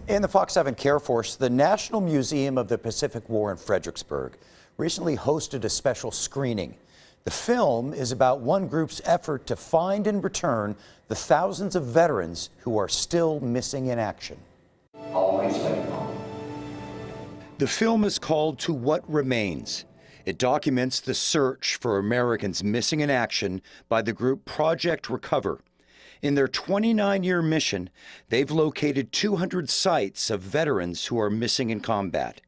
In the Fox 7 Care Force, the National Museum of the Pacific War in Fredericksburg recently hosted a special screening. The film is about one group's effort to find and return the thousands of veterans who are still missing in action. Always faithful. The film is called To What Remains. It documents the search for Americans missing in action by the group Project Recover. In their 29-year mission, they've located 200 sites of veterans who are missing in combat.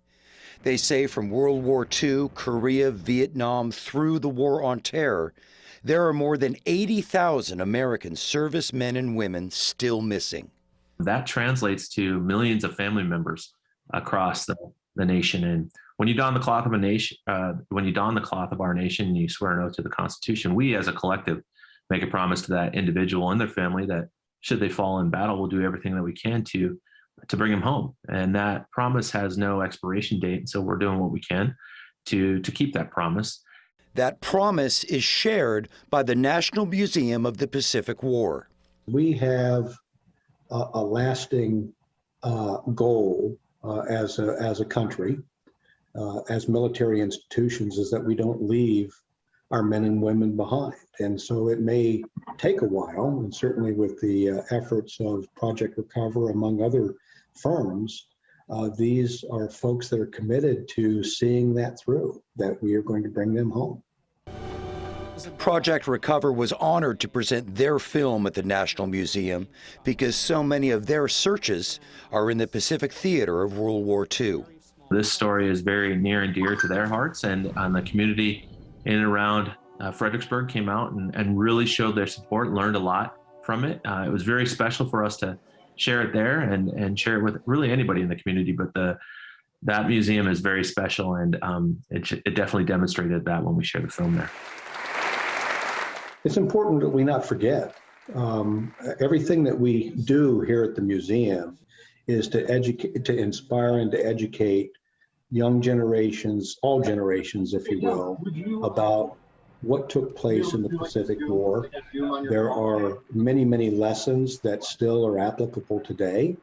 They say from World War II, Korea, Vietnam, through the War on Terror, there are more than 80,000 American servicemen and women still missing. That translates to millions of family members across the nation. And when you don the cloth of a nation, when you don the cloth of our nation, and you swear an oath to the Constitution, we as a collective make a promise to that individual and their family that should they fall in battle, we'll do everything that we can to bring them home. And that promise has no expiration date. And so we're doing what we can to keep that promise. That promise is shared by the National Museum of the Pacific War. We have a lasting goal as a country, as military institutions, is that we don't leave our men and women behind. And so it may take a while, and certainly with the efforts of Project Recover, among other firms, these are folks that are committed to seeing that through, that we are going to bring them home. Project Recover was honored to present their film at the National Museum because so many of their searches are in the Pacific theater of World War II. This story is very near and dear to their hearts, and the community in and around Fredericksburg came out and really showed their support, learned a lot from it. It was very special for us to share it there and share it with really anybody in the community, but that museum is very special, and it definitely demonstrated that when we shared the film there. It's important that we not forget. Everything that we do here at the museum is to educate, to inspire and to educate young generations, all generations, if you will, about what took place in the Pacific War. There are many, many lessons that still are applicable today.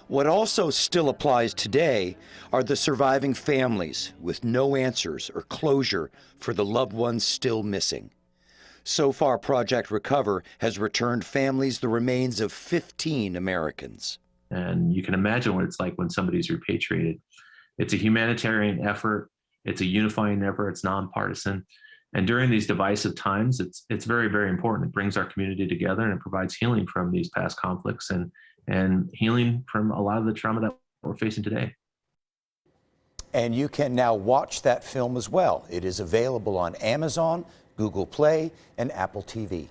What also still applies today are the surviving families with no answers or closure for the loved ones still missing. So far, Project Recover has returned families the remains of 15 Americans. And you can imagine what it's like when somebody's repatriated. It's a humanitarian effort. It's a unifying effort. It's nonpartisan. And during these divisive times, it's very, very important. It brings our community together, and it provides healing from these past conflicts and healing from a lot of the trauma that we're facing today. And you can now watch that film as well. It is available on Amazon, Google Play, and Apple TV.